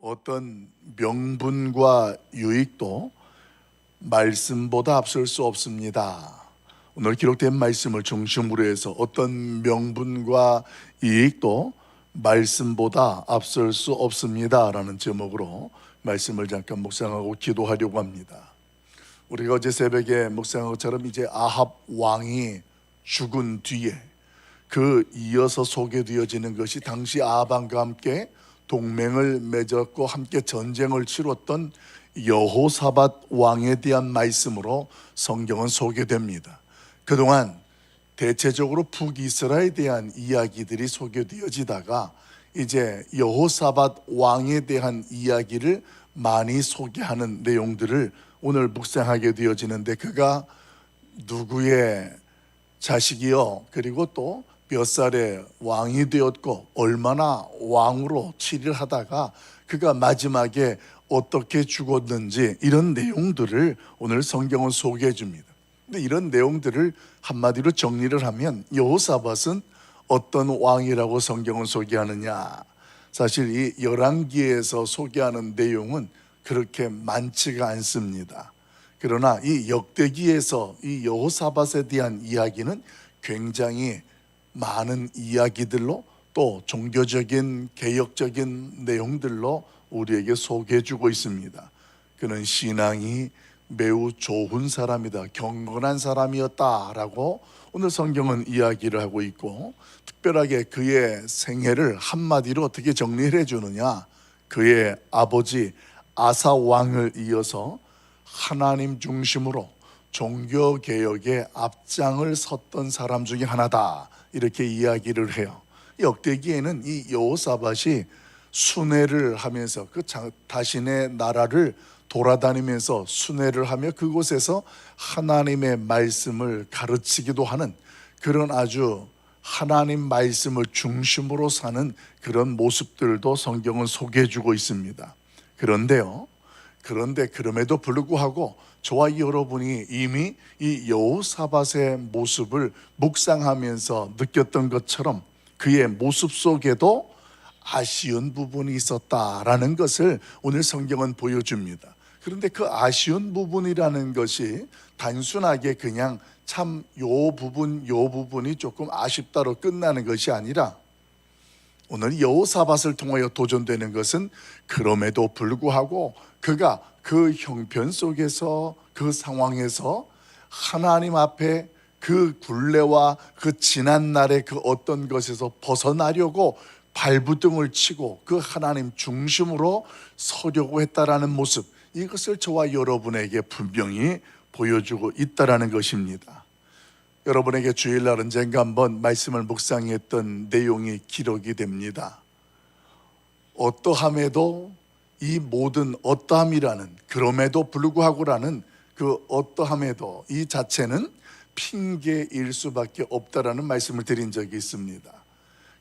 어떤 명분과 유익도 말씀보다 앞설 수 없습니다. 오늘 기록된 말씀을 중심으로 해서 어떤 명분과 이익도 말씀보다 앞설 수 없습니다 라는 제목으로 말씀을 잠깐 묵상하고 기도하려고 합니다. 우리가 어제 새벽에 묵상한 것처럼 이제 아합 왕이 죽은 뒤에 그 이어서 소개되어지는 것이 당시 아합 왕과 함께 동맹을 맺었고 함께 전쟁을 치렀던 여호사밧 왕에 대한 말씀으로 성경은 소개됩니다. 그동안 대체적으로 북이스라엘에 대한 이야기들이 소개되어지다가 이제 여호사밧 왕에 대한 이야기를 많이 소개하는 내용들을 오늘 묵상하게 되어지는데, 그가 누구의 자식이요, 그리고 또 몇 살에 왕이 되었고 얼마나 왕으로 치를 하다가 그가 마지막에 어떻게 죽었는지, 이런 내용들을 오늘 성경은 소개해 줍니다. 근데 이런 내용들을 한마디로 정리를 하면 여호사밧은 어떤 왕이라고 성경은 소개하느냐, 사실 이 열왕기에서 소개하는 내용은 그렇게 많지가 않습니다. 그러나 이 역대기에서 이 여호사밧에 대한 이야기는 굉장히 많은 이야기들로 또 종교적인 개혁적인 내용들로 우리에게 소개해주고 있습니다. 그는 신앙이 매우 좋은 사람이다, 경건한 사람이었다라고 오늘 성경은 이야기를 하고 있고, 특별하게 그의 생애를 한마디로 어떻게 정리를 해주느냐, 그의 아버지 아사 왕을 이어서 하나님 중심으로 종교개혁의 앞장을 섰던 사람 중에 하나다, 이렇게 이야기를 해요. 역대기에는 이 여호사밧이 순회를 하면서 그 자신의 나라를 돌아다니면서 순회를 하며 그곳에서 하나님의 말씀을 가르치기도 하는 그런 아주 하나님 말씀을 중심으로 사는 그런 모습들도 성경은 소개해주고 있습니다. 그런데 그럼에도 불구하고 저와 여러분이 이미 이 여호사밧의 모습을 묵상하면서 느꼈던 것처럼 그의 모습 속에도 아쉬운 부분이 있었다라는 것을 오늘 성경은 보여줍니다. 그런데 그 아쉬운 부분이라는 것이 단순하게 그냥 참 요 부분이 조금 아쉽다로 끝나는 것이 아니라, 오늘 여호사밧을 통하여 도전되는 것은 그럼에도 불구하고 그가 그 형편 속에서, 그 상황에서 하나님 앞에 그 굴레와 그 지난날의 그 어떤 것에서 벗어나려고 발부둥을 치고 그 하나님 중심으로 서려고 했다라는 모습, 이것을 저와 여러분에게 분명히 보여주고 있다라는 것입니다. 여러분에게 주일날 언젠가 한번 말씀을 묵상했던 내용이 기록이 됩니다. 어떠함에도, 이 모든 어떠함이라는, 그럼에도 불구하고라는 그 어떠함에도, 이 자체는 핑계일 수밖에 없다라는 말씀을 드린 적이 있습니다.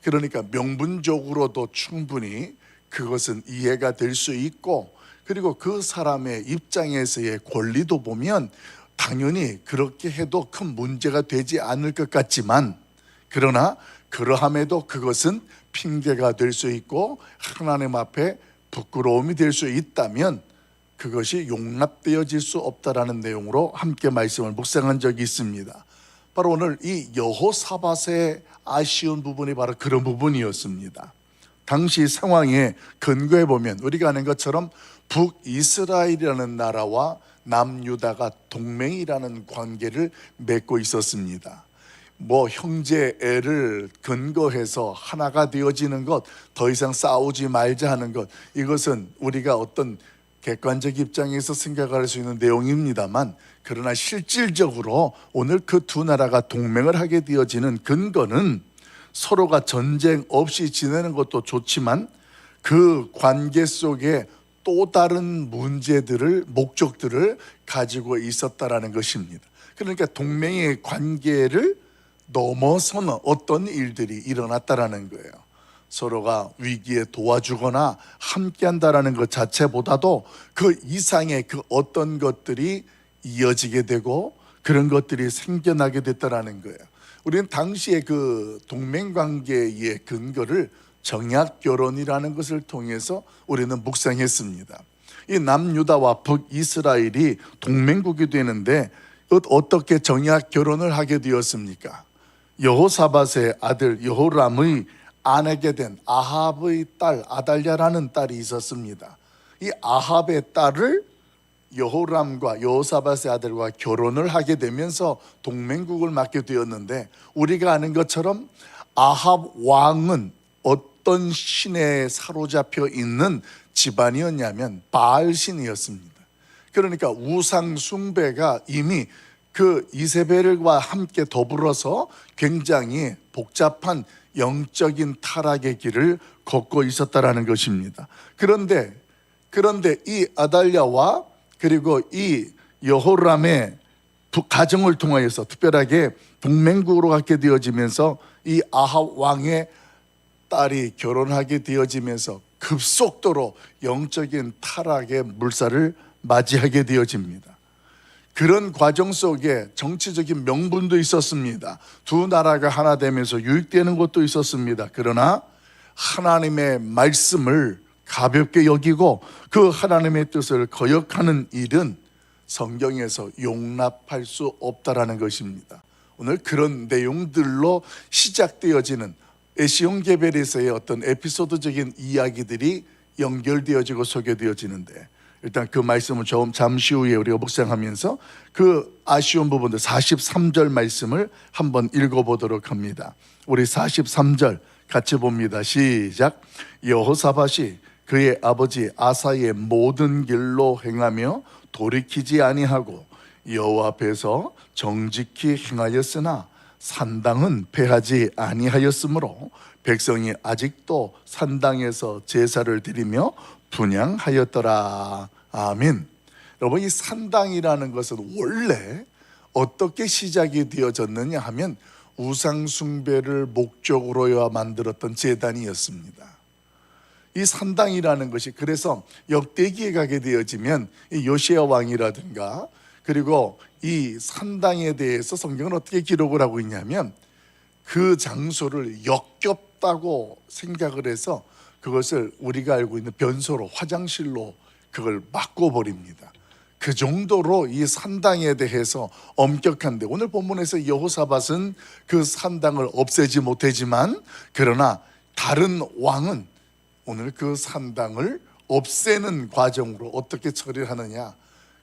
그러니까 명분적으로도 충분히 그것은 이해가 될 수 있고, 그리고 그 사람의 입장에서의 권리도 보면 당연히 그렇게 해도 큰 문제가 되지 않을 것 같지만, 그러나 그러함에도 그것은 핑계가 될 수 있고 하나님 앞에 부끄러움이 될 수 있다면 그것이 용납되어질 수 없다라는 내용으로 함께 말씀을 묵상한 적이 있습니다. 바로 오늘 이 여호사밧의 아쉬운 부분이 바로 그런 부분이었습니다. 당시 상황에 근거해 보면 우리가 아는 것처럼 북이스라엘이라는 나라와 남유다가 동맹이라는 관계를 맺고 있었습니다. 형제 애를 근거해서 하나가 되어지는 것, 더 이상 싸우지 말자 하는 것, 이것은 우리가 어떤 객관적 입장에서 생각할 수 있는 내용입니다만, 그러나 실질적으로 오늘 그 두 나라가 동맹을 하게 되어지는 근거는 서로가 전쟁 없이 지내는 것도 좋지만 그 관계 속에 또 다른 문제들을, 목적들을 가지고 있었다라는 것입니다. 그러니까 동맹의 관계를 넘어서는 어떤 일들이 일어났다라는 거예요. 서로가 위기에 도와주거나 함께한다라는 것 자체보다도 그 이상의 그 어떤 것들이 이어지게 되고 그런 것들이 생겨나게 됐다라는 거예요. 우리는 당시에 그 동맹관계의 근거를 정약 결혼이라는 것을 통해서 우리는 묵상했습니다. 이 남유다와 북이스라엘이 동맹국이 되는데 어떻게 정약 결혼을 하게 되었습니까? 여호사밧의 아들 여호람의 아내게 된 아합의 딸 아달랴라는 딸이 있었습니다. 이 아합의 딸을 여호람과 여호사밧의 아들과 결혼을 하게 되면서 동맹국을 맡게 되었는데, 우리가 아는 것처럼 아합 왕은 어떤 신에 사로잡혀 있는 집안이었냐면 바알 신이었습니다. 그러니까 우상 숭배가 이미 그 이세벨과 함께 더불어서 굉장히 복잡한 영적인 타락의 길을 걷고 있었다라는 것입니다. 그런데 이 아달랴와 그리고 이 여호람의 가정을 통하여서 특별하게 동맹국으로 갖게 되어지면서 이 아합 왕의 딸이 결혼하게 되어지면서 급속도로 영적인 타락의 물살을 맞이하게 되어집니다. 그런 과정 속에 정치적인 명분도 있었습니다. 두 나라가 하나 되면서 유익되는 것도 있었습니다. 그러나 하나님의 말씀을 가볍게 여기고 그 하나님의 뜻을 거역하는 일은 성경에서 용납할 수 없다라는 것입니다. 오늘 그런 내용들로 시작되어지는 에시온게벨에서의 어떤 에피소드적인 이야기들이 연결되어지고 소개되어지는데, 일단 그 말씀을 잠시 후에 우리가 묵상하면서 그 아쉬운 부분들 43절 말씀을 한번 읽어보도록 합니다. 우리 43절 같이 봅니다. 시작. 여호사밧이 그의 아버지 아사의 모든 길로 행하며 돌이키지 아니하고 여호와 앞에서 정직히 행하였으나 산당은 패하지 아니하였으므로 백성이 아직도 산당에서 제사를 드리며 분향하였더라. 아멘. 여러분, 이 산당이라는 것은 원래 어떻게 시작이 되어졌느냐 하면 우상 숭배를 목적으로 만들었던 제단이었습니다. 이 산당이라는 것이, 그래서 역대기에 가게 되어지면 이 요시야 왕이라든가 그리고 이 산당에 대해서 성경은 어떻게 기록을 하고 있냐면, 그 장소를 역겹다고 생각을 해서 그것을 우리가 알고 있는 변소로, 화장실로 그걸 바꿔버립니다. 그 정도로 이 산당에 대해서 엄격한데, 오늘 본문에서 여호사밧은 그 산당을 없애지 못하지만, 그러나 다른 왕은 오늘 그 산당을 없애는 과정으로 어떻게 처리를 하느냐,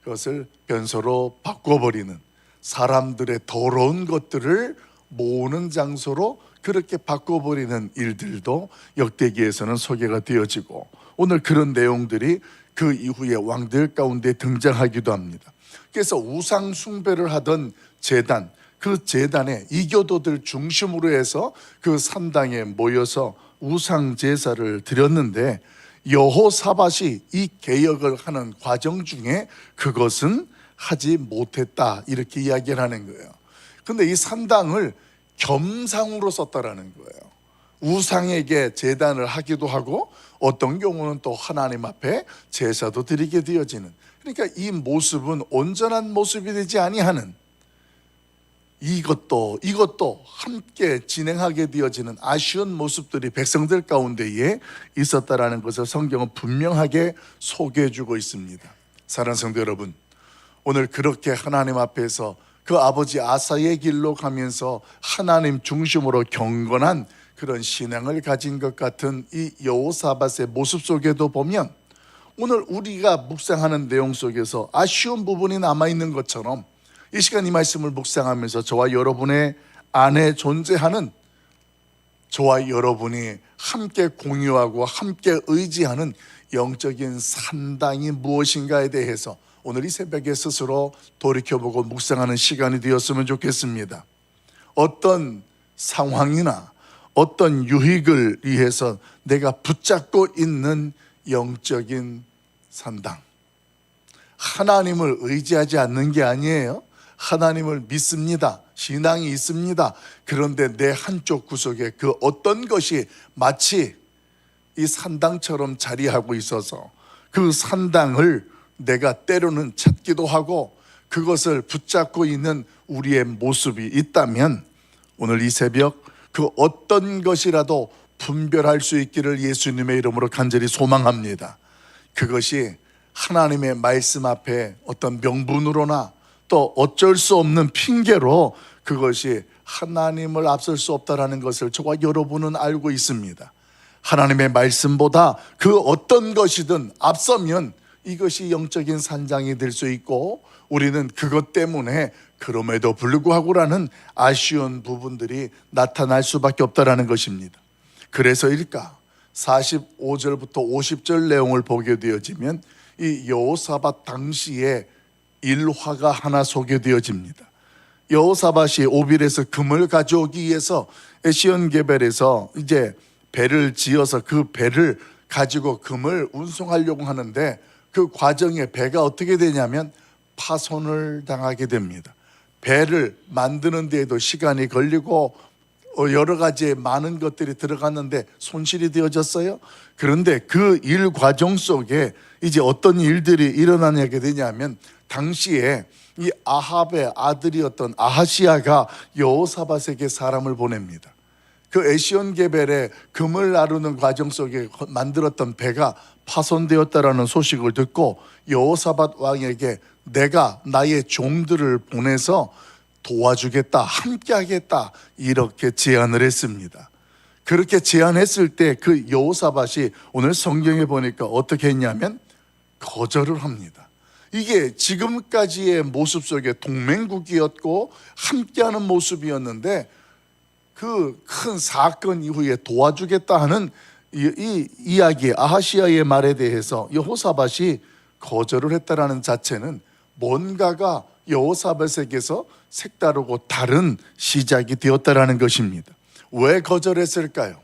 그것을 변소로 바꿔버리는, 사람들의 더러운 것들을 모으는 장소로 그렇게 바꿔버리는 일들도 역대기에서는 소개가 되어지고, 오늘 그런 내용들이 그 이후에 왕들 가운데 등장하기도 합니다. 그래서 우상 숭배를 하던 제단, 그 제단에 이교도들 중심으로 해서 그 산당에 모여서 우상 제사를 드렸는데, 여호사밧이 이 개혁을 하는 과정 중에 그것은 하지 못했다, 이렇게 이야기를 하는 거예요. 근데 이 산당을 겸상으로 썼다라는 거예요. 우상에게 제단을 하기도 하고 어떤 경우는 또 하나님 앞에 제사도 드리게 되어지는, 그러니까 이 모습은 온전한 모습이 되지 아니하는, 이것도 함께 진행하게 되어지는 아쉬운 모습들이 백성들 가운데에 있었다라는 것을 성경은 분명하게 소개해주고 있습니다. 사랑하는 성도 여러분, 오늘 그렇게 하나님 앞에서 그 아버지 아사의 길로 가면서 하나님 중심으로 경건한 그런 신앙을 가진 것 같은 이 여호사밧의 모습 속에도 보면, 오늘 우리가 묵상하는 내용 속에서 아쉬운 부분이 남아있는 것처럼 이 시간 이 말씀을 묵상하면서 저와 여러분의 안에 존재하는, 저와 여러분이 함께 공유하고 함께 의지하는 영적인 산당이 무엇인가에 대해서 오늘 이 새벽에 스스로 돌이켜보고 묵상하는 시간이 되었으면 좋겠습니다. 어떤 상황이나 어떤 유익을 위해서 내가 붙잡고 있는 영적인 산당, 하나님을 의지하지 않는 게 아니에요. 하나님을 믿습니다. 신앙이 있습니다. 그런데 내 한쪽 구석에 그 어떤 것이 마치 이 산당처럼 자리하고 있어서 그 산당을 내가 때로는 찾기도 하고 그것을 붙잡고 있는 우리의 모습이 있다면, 오늘 이 새벽 그 어떤 것이라도 분별할 수 있기를 예수님의 이름으로 간절히 소망합니다. 그것이 하나님의 말씀 앞에 어떤 명분으로나 또 어쩔 수 없는 핑계로 그것이 하나님을 앞설 수 없다는 것을 저와 여러분은 알고 있습니다. 하나님의 말씀보다 그 어떤 것이든 앞서면 이것이 영적인 산장이 될 수 있고, 우리는 그것 때문에 그럼에도 불구하고라는 아쉬운 부분들이 나타날 수밖에 없다는 것입니다. 그래서일까 45절부터 50절 내용을 보게 되어지면 이 여호사밧 당시의 일화가 하나 소개되어집니다. 여호사밧이 오빌에서 금을 가져오기 위해서 에시온게벨에서 이제 배를 지어서 그 배를 가지고 금을 운송하려고 하는데, 그 과정에 배가 어떻게 되냐면 파손을 당하게 됩니다. 배를 만드는 데에도 시간이 걸리고 여러 가지 많은 것들이 들어갔는데 손실이 되어졌어요. 그런데 그 일 과정 속에 이제 어떤 일들이 일어나게 되냐면, 당시에 이 아합의 아들이었던 아하시야가 여호사밧에게 사람을 보냅니다. 그 에시온게벨에 금을 나르는 과정 속에 만들었던 배가 파손되었다라는 소식을 듣고 여호사밧 왕에게 내가 나의 종들을 보내서 도와주겠다, 함께하겠다, 이렇게 제안을 했습니다. 그렇게 제안했을 때 그 여호사밧이 오늘 성경에 보니까 어떻게 했냐면 거절을 합니다. 이게 지금까지의 모습 속에 동맹국이었고 함께하는 모습이었는데, 그 큰 사건 이후에 도와주겠다 하는 이 이야기, 아하시야의 말에 대해서 여호사밧이 거절을 했다라는 자체는 뭔가가 여호사밧에게서 색다르고 다른 시작이 되었다라는 것입니다. 왜 거절했을까요?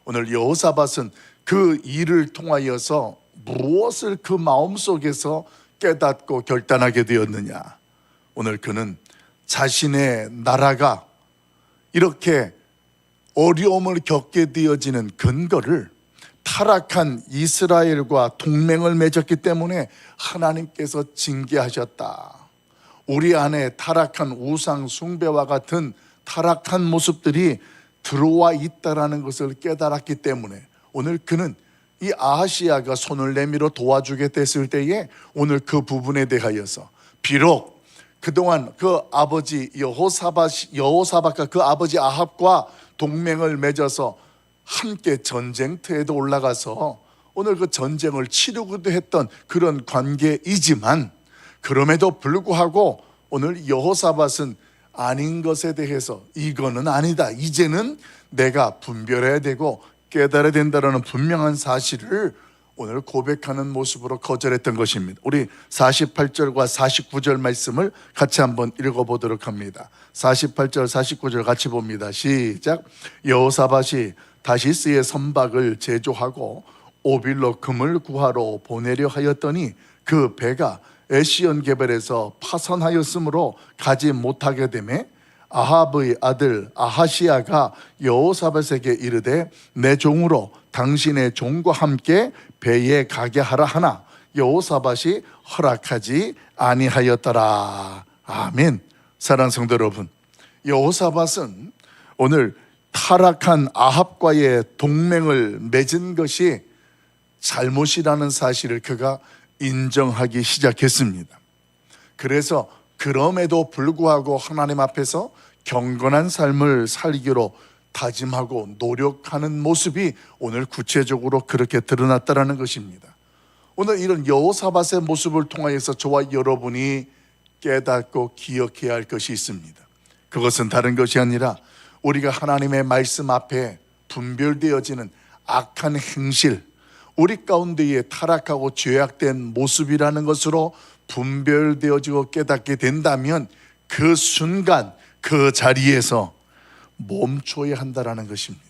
오늘 여호사밧은 그 일을 통하여서 무엇을 그 마음속에서 깨닫고 결단하게 되었느냐? 오늘 그는 자신의 나라가 이렇게 어려움을 겪게 되어지는 근거를 타락한 이스라엘과 동맹을 맺었기 때문에 하나님께서 징계하셨다. 우리 안에 타락한 우상 숭배와 같은 타락한 모습들이 들어와 있다라는 것을 깨달았기 때문에 오늘 그는 이 아하시야가 손을 내밀어 도와주겠다 했을 때에 오늘 그 부분에 대하여서, 비록 그동안 그 아버지 여호사밧과 그 아버지 아합과 동맹을 맺어서 함께 전쟁터에도 올라가서 오늘 그 전쟁을 치르기도 했던 그런 관계이지만, 그럼에도 불구하고 오늘 여호사밧은 아닌 것에 대해서 이거는 아니다, 이제는 내가 분별해야 되고 깨달아야 된다는 분명한 사실을 오늘 고백하는 모습으로 거절했던 것입니다. 우리 48절과 49절 말씀을 같이 한번 읽어보도록 합니다. 48절 49절 같이 봅니다. 시작. 여호사밧이 다시스의 선박을 제조하고 오빌로 금을 구하러 보내려 하였더니 그 배가 에시온게벨에서 파손하였으므로 가지 못하게 되매 아합의 아들 아하시야가 여호사밧에게 이르되 내 종으로 당신의 종과 함께 배에 가게 하라 하나 여호사밧이 허락하지 아니하였더라. 아멘. 사랑하는 성도 여러분, 여호사밧은 오늘 타락한 아합과의 동맹을 맺은 것이 잘못이라는 사실을 그가 인정하기 시작했습니다. 그래서 그럼에도 불구하고 하나님 앞에서 경건한 삶을 살기로 다짐하고 노력하는 모습이 오늘 구체적으로 그렇게 드러났다는 것입니다. 오늘 이런 여호사밧의 모습을 통하여서 저와 여러분이 깨닫고 기억해야 할 것이 있습니다. 그것은 다른 것이 아니라 우리가 하나님의 말씀 앞에 분별되어지는 악한 행실, 우리 가운데에 타락하고 죄악된 모습이라는 것으로 분별되어지고 깨닫게 된다면 그 순간 그 자리에서 멈춰야 한다는 것입니다.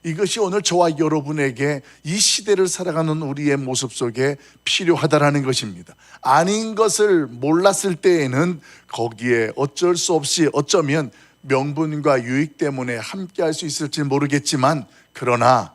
이것이 오늘 저와 여러분에게 이 시대를 살아가는 우리의 모습 속에 필요하다는 것입니다. 아닌 것을 몰랐을 때에는 거기에 어쩔 수 없이 어쩌면 명분과 유익 때문에 함께 할 수 있을지 모르겠지만, 그러나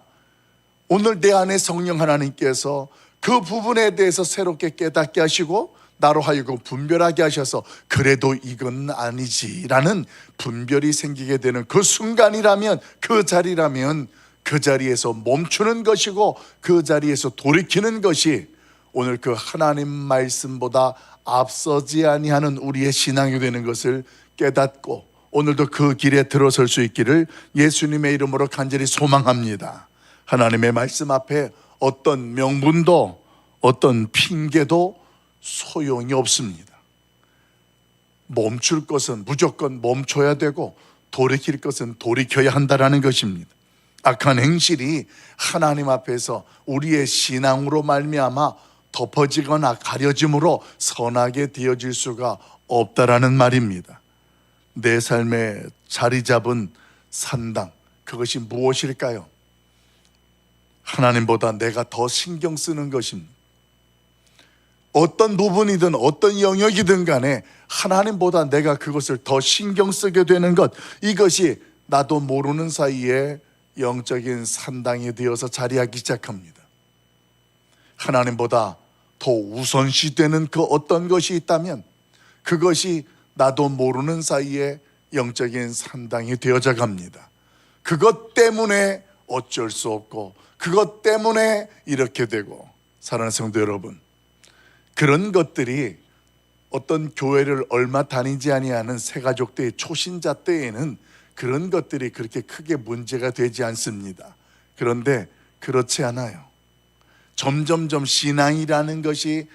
오늘 내 안에 성령 하나님께서 그 부분에 대해서 새롭게 깨닫게 하시고 나로 하여금 분별하게 하셔서 그래도 이건 아니지라는 분별이 생기게 되는 그 순간이라면, 그 자리라면 그 자리에서 멈추는 것이고 그 자리에서 돌이키는 것이 오늘 그 하나님 말씀보다 앞서지 아니하는 우리의 신앙이 되는 것을 깨닫고 오늘도 그 길에 들어설 수 있기를 예수님의 이름으로 간절히 소망합니다. 하나님의 말씀 앞에 어떤 명분도 어떤 핑계도 소용이 없습니다. 멈출 것은 무조건 멈춰야 되고 돌이킬 것은 돌이켜야 한다는 것입니다. 악한 행실이 하나님 앞에서 우리의 신앙으로 말미암아 덮어지거나 가려짐으로 선하게 되어질 수가 없다라는 말입니다. 내 삶에 자리 잡은 산당, 그것이 무엇일까요? 하나님보다 내가 더 신경 쓰는 것입니다. 어떤 부분이든 어떤 영역이든 간에 하나님보다 내가 그것을 더 신경 쓰게 되는 것, 이것이 나도 모르는 사이에 영적인 산당이 되어서 자리하기 시작합니다. 하나님보다 더 우선시되는 그 어떤 것이 있다면 그것이 나도 모르는 사이에 영적인 산당이 되어져 갑니다. 그것 때문에 어쩔 수 없고 그것 때문에 이렇게 되고, 사랑하는 성도 여러분, 그런 것들이 어떤 교회를 얼마 다니지 아니하는 새가족 때의 초신자 때에는 그런 것들이 그렇게 크게 문제가 되지 않습니다. 그런데 그렇지 않아요. 점점점 신앙이라는 것이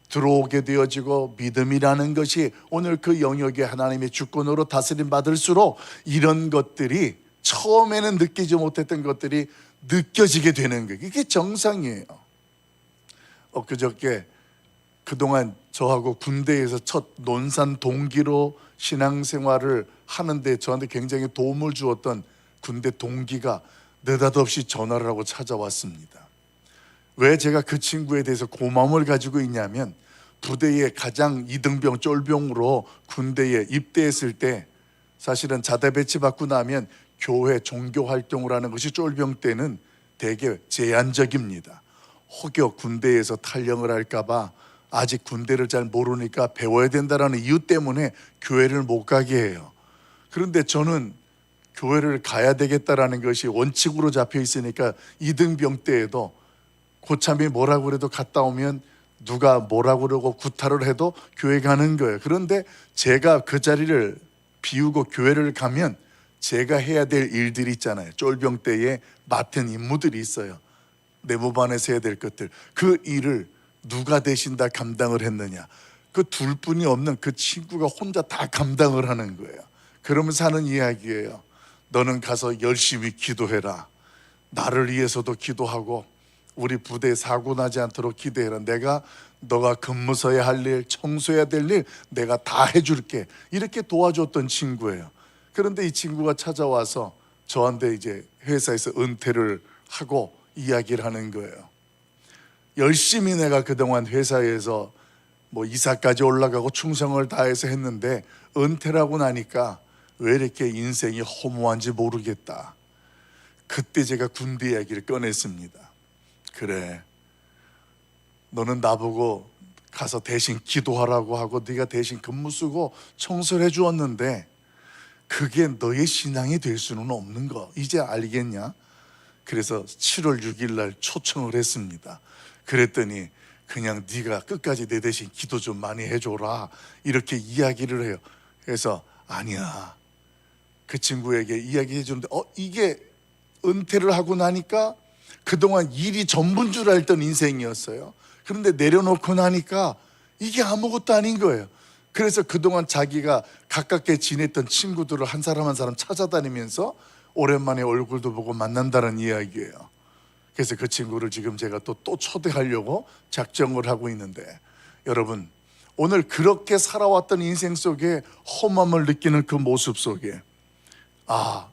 들어오게 되어지고 믿음이라는 것이 오늘 그 영역에 하나님의 주권으로 다스림 받을수록 이런 것들이 처음에는 느끼지 못했던 것들이 느껴지게 되는 거예요. 이게 정상이에요. 엊그저께 그동안 저하고 군대에서 첫 논산 동기로 신앙생활을 하는데 저한테 굉장히 도움을 주었던 군대 동기가 느닷없이 전화를 하고 찾아왔습니다. 왜 제가 그 친구에 대해서 고마움을 가지고 있냐면, 부대의 가장 이등병 쫄병으로 군대에 입대했을 때 사실은 자대 배치 받고 나면 교회 종교 활동을 하는 것이 쫄병 때는 되게 제한적입니다. 혹여 군대에서 탈영을 할까봐 아직 군대를 잘 모르니까 배워야 된다는 이유 때문에 교회를 못 가게 해요. 그런데 저는 교회를 가야 되겠다라는 것이 원칙으로 잡혀 있으니까 이등병 때에도 고참이 뭐라고 그래도 갔다 오면 누가 뭐라고 그러고 구타를 해도 교회 가는 거예요. 그런데 제가 그 자리를 비우고 교회를 가면 제가 해야 될 일들이 있잖아요. 쫄병 때에 맡은 임무들이 있어요. 내무반에서 해야 될 것들, 그 일을 누가 대신 다 감당을 했느냐, 그 둘 뿐이 없는 그 친구가 혼자 다 감당을 하는 거예요. 그러면서 하는 이야기예요. 너는 가서 열심히 기도해라. 나를 위해서도 기도하고 우리 부대에 사고 나지 않도록 기도해라. 내가 너가 근무서야 할 일, 청소해야 될 일 내가 다 해줄게. 이렇게 도와줬던 친구예요. 그런데 이 친구가 찾아와서 저한테 이제 회사에서 은퇴를 하고 이야기를 하는 거예요. 열심히 내가 그동안 회사에서 뭐 이사까지 올라가고 충성을 다해서 했는데 은퇴를 하고 나니까 왜 이렇게 인생이 허무한지 모르겠다. 그때 제가 군대 이야기를 꺼냈습니다. 그래, 너는 나보고 가서 대신 기도하라고 하고 네가 대신 근무 쓰고 청소를 해주었는데 그게 너의 신앙이 될 수는 없는 거 이제 알겠냐? 그래서 7월 6일 날 초청을 했습니다. 그랬더니 그냥 네가 끝까지 내 대신 기도 좀 많이 해줘라 이렇게 이야기를 해요. 그래서 아니야, 그 친구에게 이야기해 주는데 이게 은퇴를 하고 나니까 그동안 일이 전부인 줄 알던 인생이었어요. 그런데 내려놓고 나니까 이게 아무것도 아닌 거예요. 그래서 그동안 자기가 가깝게 지냈던 친구들을 한 사람 한 사람 찾아다니면서 오랜만에 얼굴도 보고 만난다는 이야기예요. 그래서 그 친구를 지금 제가 또 초대하려고 작정을 하고 있는데, 여러분, 오늘 그렇게 살아왔던 인생 속에 험함을 느끼는 그 모습 속에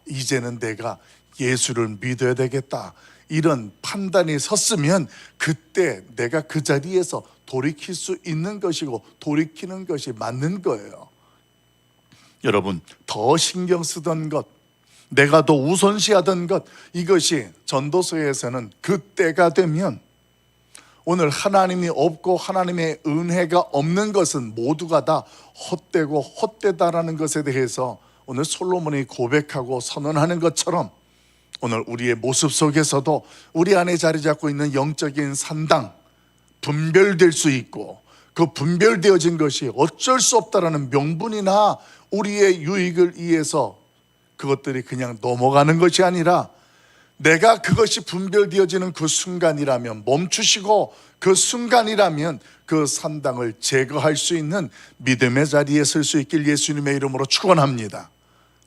이제는 내가 예수를 믿어야 되겠다, 이런 판단이 섰으면 그때 내가 그 자리에서 돌이킬 수 있는 것이고 돌이키는 것이 맞는 거예요. 여러분, 더 신경 쓰던 것, 내가 더 우선시하던 것, 이것이 전도서에서는 그때가 되면 오늘 하나님이 없고 하나님의 은혜가 없는 것은 모두가 다 헛되고 헛되다라는 것에 대해서 오늘 솔로몬이 고백하고 선언하는 것처럼 오늘 우리의 모습 속에서도 우리 안에 자리 잡고 있는 영적인 산당, 분별될 수 있고, 그 분별되어진 것이 어쩔 수 없다라는 명분이나 우리의 유익을 위해서 그것들이 그냥 넘어가는 것이 아니라, 내가 그것이 분별되어지는 그 순간이라면, 멈추시고 그 순간이라면 그 산당을 제거할 수 있는 믿음의 자리에 설 수 있길 예수님의 이름으로 축원합니다.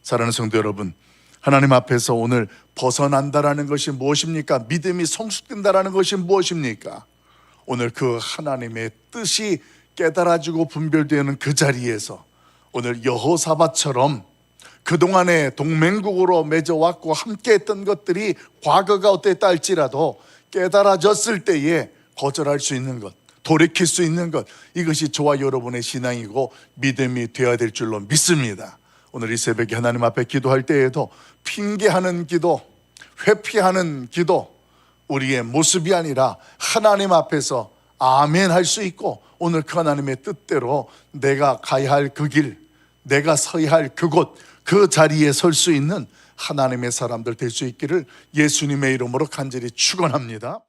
사랑하는 성도 여러분, 하나님 앞에서 오늘 벗어난다라는 것이 무엇입니까? 믿음이 성숙된다라는 것이 무엇입니까? 오늘 그 하나님의 뜻이 깨달아지고 분별되는 그 자리에서 오늘 여호사밧처럼 그동안에 동맹국으로 맺어왔고 함께했던 것들이 과거가 어땠다 할지라도 깨달아졌을 때에 거절할 수 있는 것, 돌이킬 수 있는 것, 이것이 저와 여러분의 신앙이고 믿음이 되어야 될 줄로 믿습니다. 오늘 이 새벽에 하나님 앞에 기도할 때에도 핑계하는 기도, 회피하는 기도, 우리의 모습이 아니라 하나님 앞에서 아멘 할 수 있고, 오늘 그 하나님의 뜻대로 내가 가야 할 그 길, 내가 서야 할 그곳, 그 자리에 설 수 있는 하나님의 사람들 될 수 있기를 예수님의 이름으로 간절히 축원합니다.